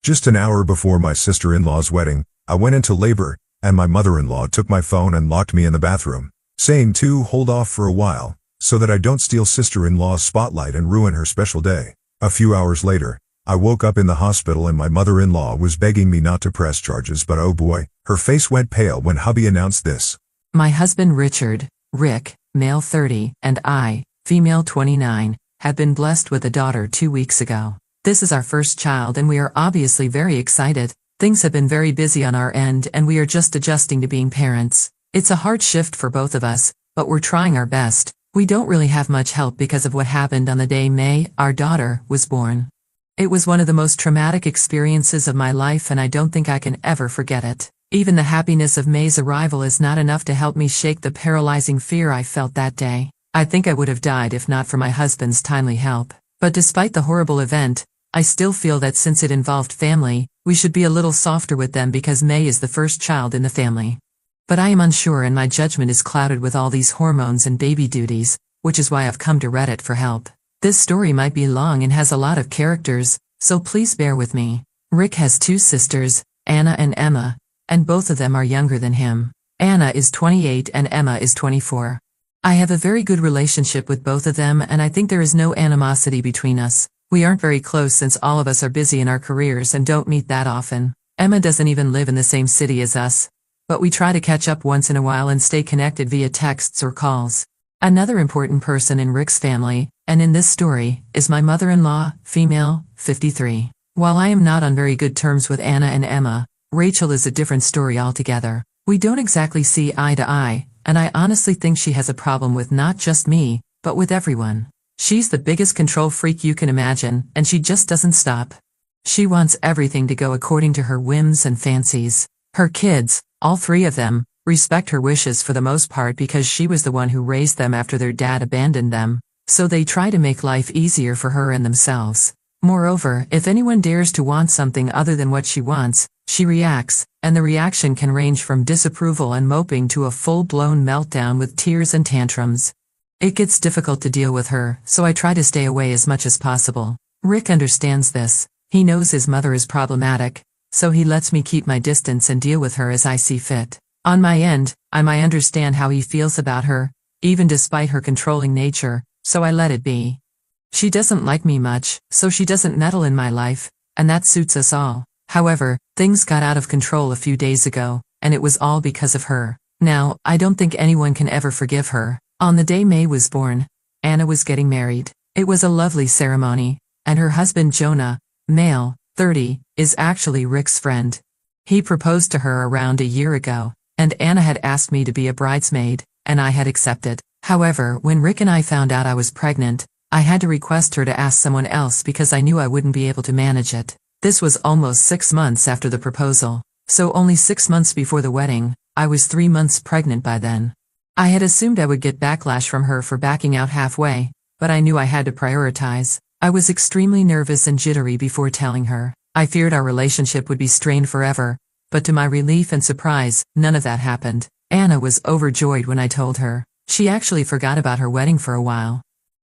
Just an hour before my sister-in-law's wedding, I went into labor, and my mother-in-law took my phone and locked me in the bathroom, saying to hold off for a while, so that I don't steal sister-in-law's spotlight and ruin her special day. A few hours later, I woke up in the hospital and my mother-in-law was begging me not to press charges, but oh boy, her face went pale when hubby announced this. My husband Richard, Rick, male 30, and I, female 29, have been blessed with a daughter 2 weeks ago. This is our first child and we are obviously very excited. Things have been very busy on our end and we are just adjusting to being parents. It's a hard shift for both of us, but we're trying our best. We don't really have much help because of what happened on the day May, our daughter, was born. It was one of the most traumatic experiences of my life and I don't think I can ever forget it. Even the happiness of May's arrival is not enough to help me shake the paralyzing fear I felt that day. I think I would have died if not for my husband's timely help. But despite the horrible event, I still feel that since it involved family, we should be a little softer with them because May is the first child in the family. But I am unsure and my judgment is clouded with all these hormones and baby duties, which is why I've come to Reddit for help. This story might be long and has a lot of characters, so please bear with me. Rick has 2 sisters, Anna and Emma, and both of them are younger than him. Anna is 28 and Emma is 24. I have a very good relationship with both of them and I think there is no animosity between us. We aren't very close since all of us are busy in our careers and don't meet that often. Emma doesn't even live in the same city as us, but we try to catch up once in a while and stay connected via texts or calls. Another important person in Rick's family, and in this story, is my mother-in-law, female, 53. While I am not on very good terms with Anna and Emma, Rachel is a different story altogether. We don't exactly see eye to eye, and I honestly think she has a problem with not just me, but with everyone. She's the biggest control freak you can imagine, and she just doesn't stop. She wants everything to go according to her whims and fancies. Her kids, all 3 of them, respect her wishes for the most part because she was the one who raised them after their dad abandoned them, so they try to make life easier for her and themselves. Moreover, if anyone dares to want something other than what she wants, she reacts, and the reaction can range from disapproval and moping to a full-blown meltdown with tears and tantrums. It gets difficult to deal with her, so I try to stay away as much as possible. Rick understands this. He knows his mother is problematic, so he lets me keep my distance and deal with her as I see fit. On my end, I might understand how he feels about her, even despite her controlling nature, so I let it be. She doesn't like me much, so she doesn't meddle in my life, and that suits us all. However, things got out of control a few days ago, and it was all because of her. Now, I don't think anyone can ever forgive her. On the day May was born, Anna was getting married. It was a lovely ceremony, and her husband Jonah, male, 30, is actually Rick's friend. He proposed to her around a year ago, and Anna had asked me to be a bridesmaid, and I had accepted. However, when Rick and I found out I was pregnant, I had to request her to ask someone else because I knew I wouldn't be able to manage it. This was almost 6 months after the proposal, so only 6 months before the wedding. I was 3 months pregnant by then. I had assumed I would get backlash from her for backing out halfway, but I knew I had to prioritize. I was extremely nervous and jittery before telling her. I feared our relationship would be strained forever, but to my relief and surprise, none of that happened. Anna was overjoyed when I told her. She actually forgot about her wedding for a while.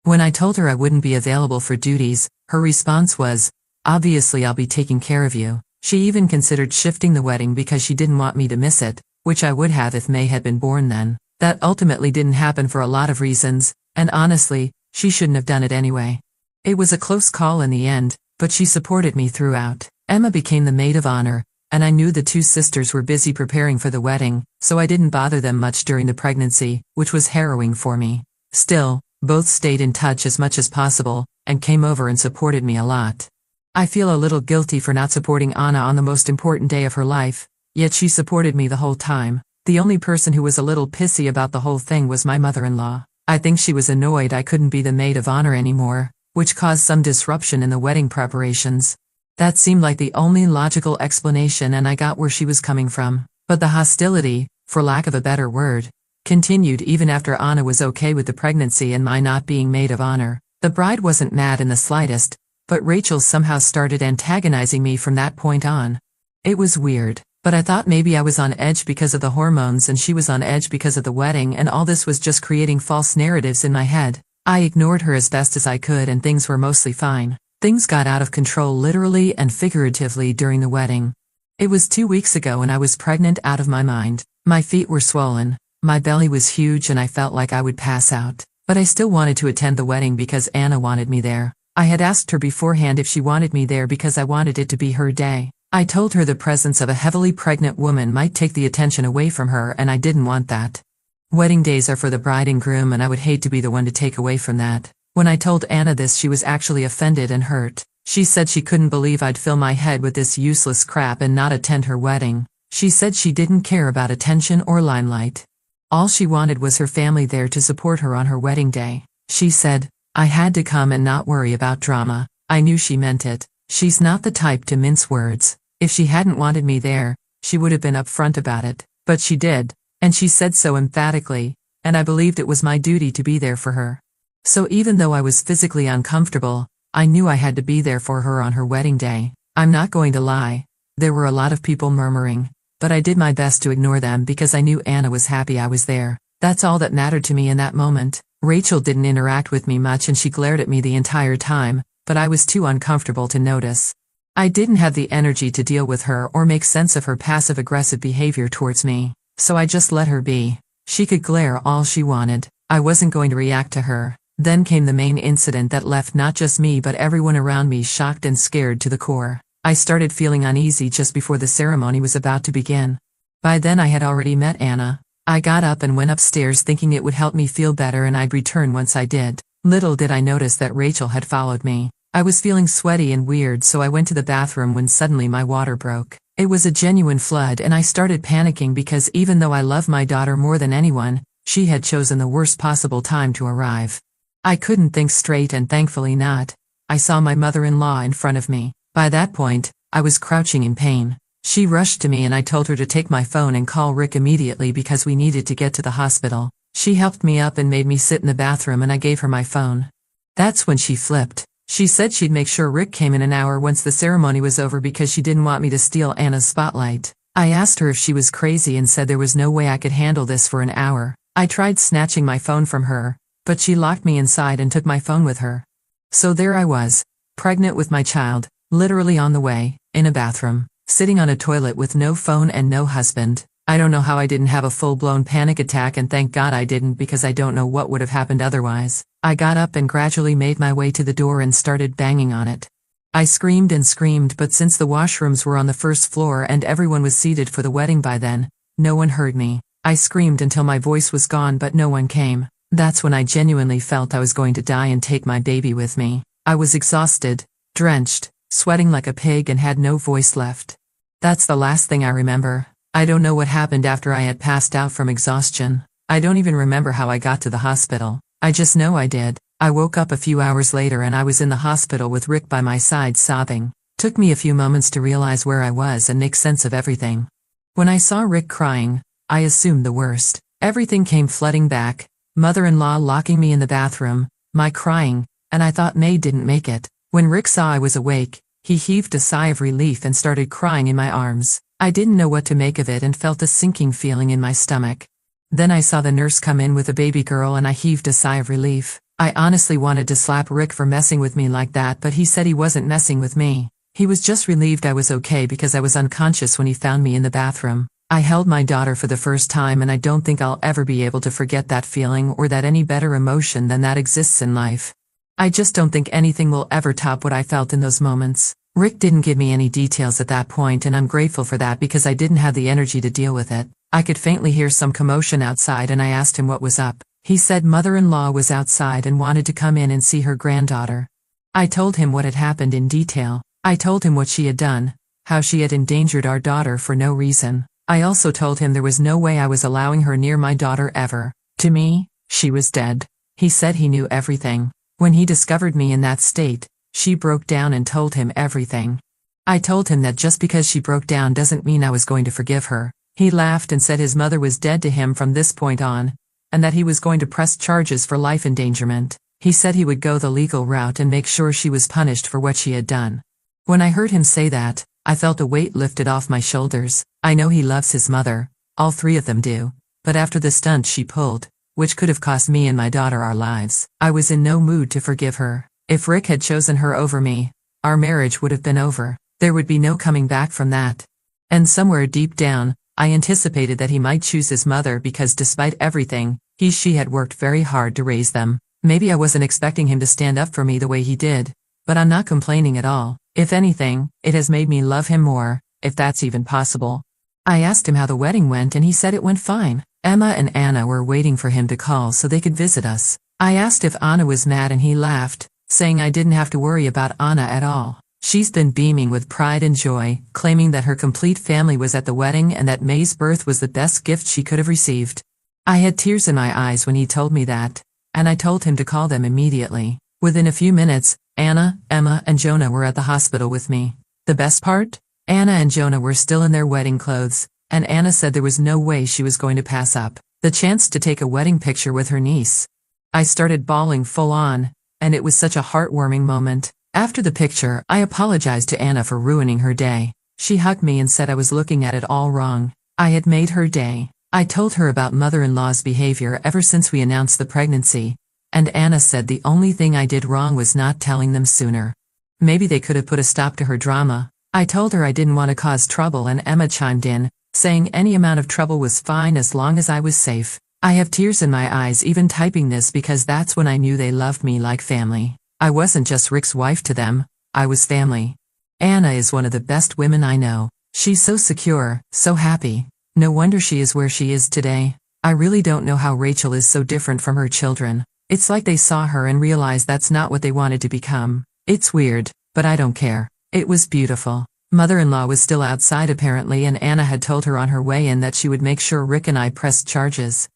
When I told her I wouldn't be available for duties, her response was, "Obviously I'll be taking care of you." She even considered shifting the wedding because she didn't want me to miss it, which I would have if May had been born then. That ultimately didn't happen for a lot of reasons, and honestly, she shouldn't have done it anyway. It was a close call in the end, but she supported me throughout. Emma became the maid of honor, and I knew the 2 sisters were busy preparing for the wedding, so I didn't bother them much during the pregnancy, which was harrowing for me. Still, both stayed in touch as much as possible, and came over and supported me a lot. I feel a little guilty for not supporting Anna on the most important day of her life, yet she supported me the whole time. The only person who was a little pissy about the whole thing was my mother-in-law. I think she was annoyed I couldn't be the maid of honor anymore, which caused some disruption in the wedding preparations. That seemed like the only logical explanation and I got where she was coming from. But the hostility, for lack of a better word, continued even after Anna was okay with the pregnancy and my not being maid of honor. The bride wasn't mad in the slightest, but Rachel somehow started antagonizing me from that point on. It was weird, but I thought maybe I was on edge because of the hormones and she was on edge because of the wedding, and all this was just creating false narratives in my head. I ignored her as best as I could and things were mostly fine. Things got out of control literally and figuratively during the wedding. It was 2 weeks ago and I was pregnant out of my mind. My feet were swollen, my belly was huge and I felt like I would pass out. But I still wanted to attend the wedding because Anna wanted me there. I had asked her beforehand if she wanted me there because I wanted it to be her day. I told her the presence of a heavily pregnant woman might take the attention away from her and I didn't want that. Wedding days are for the bride and groom and I would hate to be the one to take away from that. When I told Anna this, she was actually offended and hurt. She said she couldn't believe I'd fill my head with this useless crap and not attend her wedding. She said she didn't care about attention or limelight. All she wanted was her family there to support her on her wedding day. She said, I had to come and not worry about drama. I knew she meant it. She's not the type to mince words. If she hadn't wanted me there, she would have been upfront about it. But she did. And she said so emphatically, and I believed it was my duty to be there for her. So even though I was physically uncomfortable, I knew I had to be there for her on her wedding day. I'm not going to lie. There were a lot of people murmuring, but I did my best to ignore them because I knew Anna was happy I was there. That's all that mattered to me in that moment. Rachel didn't interact with me much and she glared at me the entire time, but I was too uncomfortable to notice. I didn't have the energy to deal with her or make sense of her passive-aggressive behavior towards me, so I just let her be. She could glare all she wanted. I wasn't going to react to her. Then came the main incident that left not just me but everyone around me shocked and scared to the core. I started feeling uneasy just before the ceremony was about to begin. By then I had already met Anna. I got up and went upstairs thinking it would help me feel better and I'd return once I did. Little did I notice that Rachel had followed me. I was feeling sweaty and weird, so I went to the bathroom when suddenly my water broke. It was a genuine flood and I started panicking because even though I love my daughter more than anyone, she had chosen the worst possible time to arrive. I couldn't think straight and thankfully not. I saw my mother-in-law in front of me. By that point, I was crouching in pain. She rushed to me and I told her to take my phone and call Rick immediately because we needed to get to the hospital. She helped me up and made me sit in the bathroom and I gave her my phone. That's when she flipped. She said she'd make sure Rick came in an hour once the ceremony was over because she didn't want me to steal Anna's spotlight. I asked her if she was crazy and said there was no way I could handle this for an hour. I tried snatching my phone from her, but she locked me inside and took my phone with her. So there I was, pregnant with my child, literally on the way, in a bathroom, sitting on a toilet with no phone and no husband. I don't know how I didn't have a full-blown panic attack and thank God I didn't because I don't know what would have happened otherwise. I got up and gradually made my way to the door and started banging on it. I screamed and screamed, but since the washrooms were on the first floor and everyone was seated for the wedding by then, no one heard me. I screamed until my voice was gone but no one came. That's when I genuinely felt I was going to die and take my baby with me. I was exhausted, drenched, sweating like a pig and had no voice left. That's the last thing I remember. I don't know what happened after I had passed out from exhaustion. I don't even remember how I got to the hospital. I just know I did. I woke up a few hours later and I was in the hospital with Rick by my side sobbing. Took me a few moments to realize where I was and make sense of everything. When I saw Rick crying, I assumed the worst. Everything came flooding back. Mother-in-law locking me in the bathroom, my crying, and I thought May didn't make it. When Rick saw I was awake, he heaved a sigh of relief and started crying in my arms. I didn't know what to make of it and felt a sinking feeling in my stomach. Then I saw the nurse come in with a baby girl and I heaved a sigh of relief. I honestly wanted to slap Rick for messing with me like that, but he said he wasn't messing with me. He was just relieved I was okay because I was unconscious when he found me in the bathroom. I held my daughter for the first time and I don't think I'll ever be able to forget that feeling or that any better emotion than that exists in life. I just don't think anything will ever top what I felt in those moments. Rick didn't give me any details at that point and I'm grateful for that because I didn't have the energy to deal with it. I could faintly hear some commotion outside and I asked him what was up. He said mother-in-law was outside and wanted to come in and see her granddaughter. I told him what had happened in detail. I told him what she had done, how she had endangered our daughter for no reason. I also told him there was no way I was allowing her near my daughter ever. To me, she was dead. He said he knew everything. When he discovered me in that state, she broke down and told him everything. I told him that just because she broke down doesn't mean I was going to forgive her. He laughed and said his mother was dead to him from this point on, and that he was going to press charges for life endangerment. He said he would go the legal route and make sure she was punished for what she had done. When I heard him say that, I felt a weight lifted off my shoulders. I know he loves his mother, all three of them do, but after the stunt she pulled, which could have cost me and my daughter our lives, I was in no mood to forgive her. If Rick had chosen her over me, our marriage would have been over. There would be no coming back from that. And somewhere deep down, I anticipated that he might choose his mother because despite everything, she had worked very hard to raise them. Maybe I wasn't expecting him to stand up for me the way he did, but I'm not complaining at all. If anything, it has made me love him more, if that's even possible. I asked him how the wedding went and he said it went fine. Emma and Anna were waiting for him to call so they could visit us. I asked if Anna was mad and he laughed, saying I didn't have to worry about Anna at all. She's been beaming with pride and joy, claiming that her complete family was at the wedding and that May's birth was the best gift she could have received. I had tears in my eyes when he told me that, and I told him to call them immediately. Within a few minutes, Anna, Emma, and Jonah were at the hospital with me. The best part? Anna and Jonah were still in their wedding clothes, and Anna said there was no way she was going to pass up the chance to take a wedding picture with her niece. I started bawling full on, and it was such a heartwarming moment. After the picture, I apologized to Anna for ruining her day. She hugged me and said I was looking at it all wrong. I had made her day. I told her about mother-in-law's behavior ever since we announced the pregnancy, and Anna said the only thing I did wrong was not telling them sooner. Maybe they could have put a stop to her drama. I told her I didn't want to cause trouble and Emma chimed in, saying any amount of trouble was fine as long as I was safe. I have tears in my eyes even typing this because that's when I knew they loved me like family. I wasn't just Rick's wife to them, I was family. Anna is one of the best women I know. She's so secure, so happy. No wonder she is where she is today. I really don't know how Rachel is so different from her children. It's like they saw her and realized that's not what they wanted to become. It's weird, but I don't care. It was beautiful. Mother-in-law was still outside apparently and Anna had told her on her way in that she would make sure Rick and I pressed charges.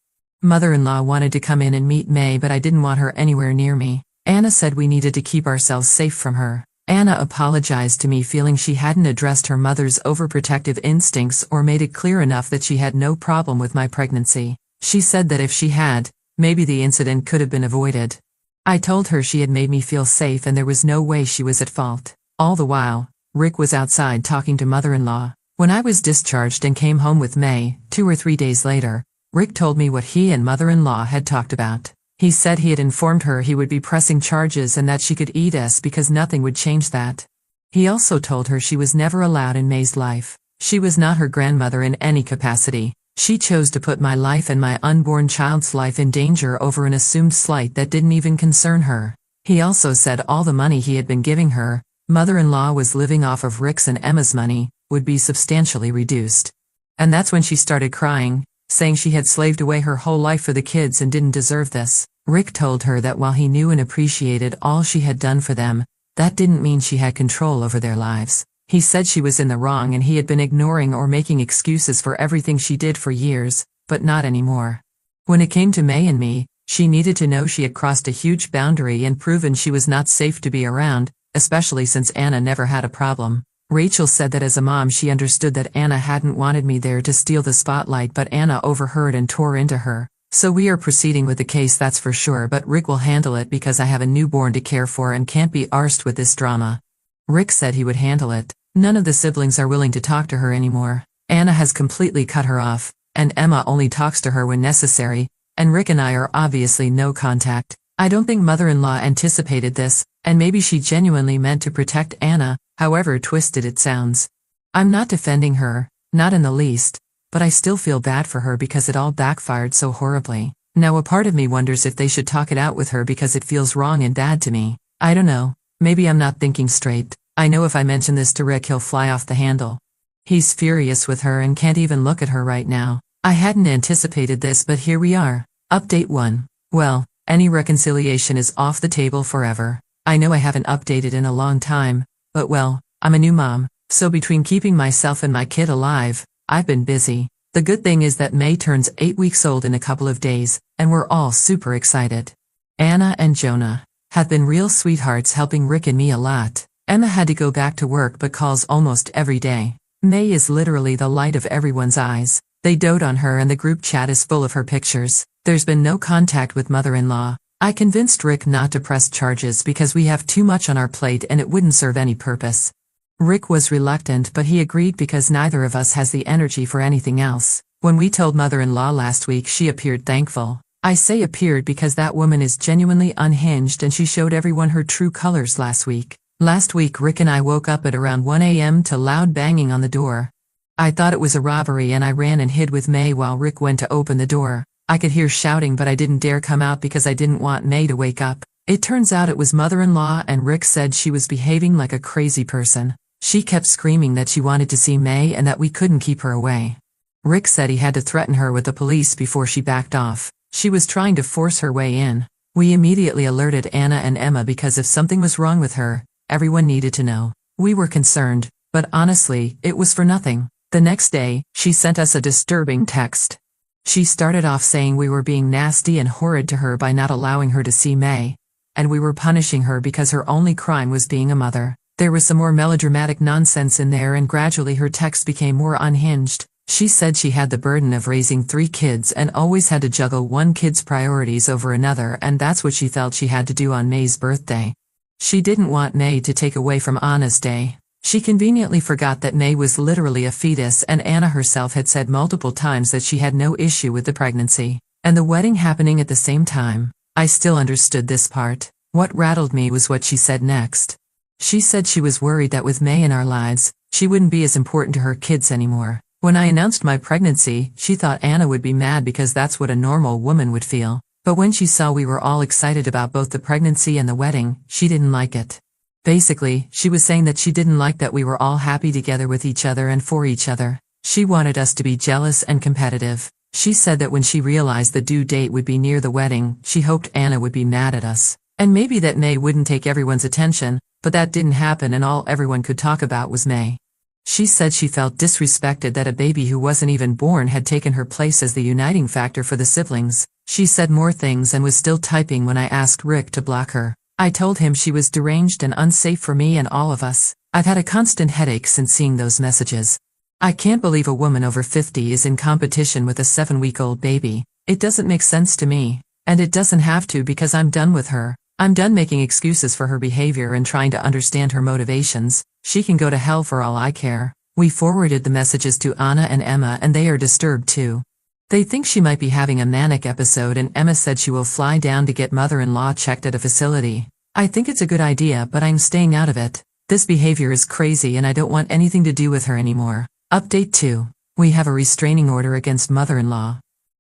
Mother-in-law wanted to come in and meet May but I didn't want her anywhere near me. Anna said we needed to keep ourselves safe from her. Anna apologized to me feeling she hadn't addressed her mother's overprotective instincts or made it clear enough that she had no problem with my pregnancy. She said that if she had, maybe the incident could have been avoided. I told her she had made me feel safe and there was no way she was at fault. All the while, Rick was outside talking to mother-in-law. When I was discharged and came home with May, 2 or 3 days later, Rick told me what he and mother-in-law had talked about. He said he had informed her he would be pressing charges and that she could eat us because nothing would change that. He also told her she was never allowed in May's life. She was not her grandmother in any capacity. She chose to put my life and my unborn child's life in danger over an assumed slight that didn't even concern her. He also said all the money he had been giving her, mother-in-law was living off of Rick's and Emma's money, would be substantially reduced. And that's when she started crying, saying she had slaved away her whole life for the kids and didn't deserve this. Rick told her that while he knew and appreciated all she had done for them, that didn't mean she had control over their lives. He said she was in the wrong and he had been ignoring or making excuses for everything she did for years, but not anymore. When it came to May and me, she needed to know she had crossed a huge boundary and proven she was not safe to be around, especially since Anna never had a problem. Rachel said that as a mom she understood that Anna hadn't wanted me there to steal the spotlight but Anna overheard and tore into her. So we are proceeding with the case that's for sure but Rick will handle it because I have a newborn to care for and can't be arsed with this drama. Rick said he would handle it. None of the siblings are willing to talk to her anymore. Anna has completely cut her off, and Emma only talks to her when necessary, and Rick and I are obviously no contact. I don't think mother-in-law anticipated this, and maybe she genuinely meant to protect Anna, however twisted it sounds. I'm not defending her, not in the least, but I still feel bad for her because it all backfired so horribly. Now a part of me wonders if they should talk it out with her because it feels wrong and bad to me. I don't know, maybe I'm not thinking straight. I know if I mention this to Rick he'll fly off the handle. He's furious with her and can't even look at her right now. I hadn't anticipated this but here we are. Update 1. Well, any reconciliation is off the table forever. I know I haven't updated in a long time, but well, I'm a new mom, so between keeping myself and my kid alive, I've been busy. The good thing is that May turns 8 weeks old in a couple of days, and we're all super excited. Anna and Jonah have been real sweethearts helping Rick and me a lot. Emma had to go back to work but calls almost every day. May is literally the light of everyone's eyes. They dote on her and the group chat is full of her pictures. There's been no contact with mother-in-law. I convinced Rick not to press charges because we have too much on our plate and it wouldn't serve any purpose. Rick was reluctant but he agreed because neither of us has the energy for anything else. When we told mother-in-law last week she appeared thankful. I say appeared because that woman is genuinely unhinged and she showed everyone her true colors last week. Last week Rick and I woke up at around 1 a.m. to loud banging on the door. I thought it was a robbery and I ran and hid with May while Rick went to open the door. I could hear shouting but I didn't dare come out because I didn't want May to wake up. It turns out it was mother-in-law and Rick said she was behaving like a crazy person. She kept screaming that she wanted to see May and that we couldn't keep her away. Rick said he had to threaten her with the police before she backed off. She was trying to force her way in. We immediately alerted Anna and Emma because if something was wrong with her, everyone needed to know. We were concerned, but honestly, it was for nothing. The next day, she sent us a disturbing text. She started off saying we were being nasty and horrid to her by not allowing her to see May, and we were punishing her because her only crime was being a mother. There was some more melodramatic nonsense in there and gradually her text became more unhinged. She said she had the burden of raising 3 kids and always had to juggle one kid's priorities over another and that's what she felt she had to do on May's birthday. She didn't want May to take away from Anna's day. She conveniently forgot that May was literally a fetus and Anna herself had said multiple times that she had no issue with the pregnancy. And the wedding happening at the same time. I still understood this part. What rattled me was what she said next. She said she was worried that with May in our lives, she wouldn't be as important to her kids anymore. When I announced my pregnancy, she thought Anna would be mad because that's what a normal woman would feel. But when she saw we were all excited about both the pregnancy and the wedding, she didn't like it. Basically, she was saying that she didn't like that we were all happy together with each other and for each other. She wanted us to be jealous and competitive. She said that when she realized the due date would be near the wedding, she hoped Anna would be mad at us. And maybe that May wouldn't take everyone's attention, but that didn't happen and all everyone could talk about was May. She said she felt disrespected that a baby who wasn't even born had taken her place as the uniting factor for the siblings. She said more things and was still typing when I asked Rick to block her. I told him she was deranged and unsafe for me and all of us. I've had a constant headache since seeing those messages. I can't believe a woman over 50 is in competition with a 7-week-old baby. It doesn't make sense to me. And it doesn't have to because I'm done with her. I'm done making excuses for her behavior and trying to understand her motivations. She can go to hell for all I care. We forwarded the messages to Anna and Emma and they are disturbed too. They think she might be having a manic episode and Emma said she will fly down to get mother-in-law checked at a facility. I think it's a good idea but I'm staying out of it. This behavior is crazy and I don't want anything to do with her anymore. Update 2. We have a restraining order against mother-in-law.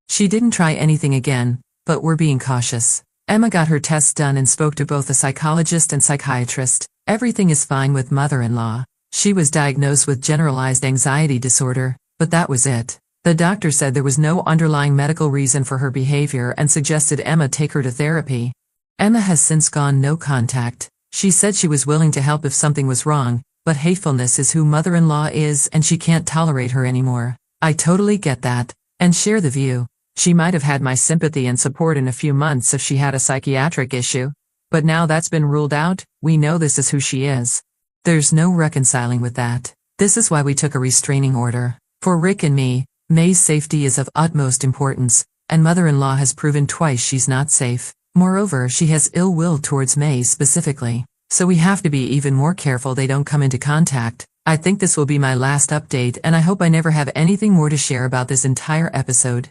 She didn't try anything again, but we're being cautious. Emma got her tests done and spoke to both a psychologist and psychiatrist. Everything is fine with mother-in-law. She was diagnosed with generalized anxiety disorder, but that was it. The doctor said there was no underlying medical reason for her behavior and suggested Emma take her to therapy. Emma has since gone no contact. She said she was willing to help if something was wrong, but hatefulness is who mother-in-law is and she can't tolerate her anymore. I totally get that, and share the view. She might have had my sympathy and support in a few months if she had a psychiatric issue. But now that's been ruled out, we know this is who she is. There's no reconciling with that. This is why we took a restraining order. For Rick and me, May's safety is of utmost importance, and mother-in-law has proven twice she's not safe. Moreover, she has ill will towards May specifically. So we have to be even more careful they don't come into contact. I think this will be my last update and I hope I never have anything more to share about this entire episode.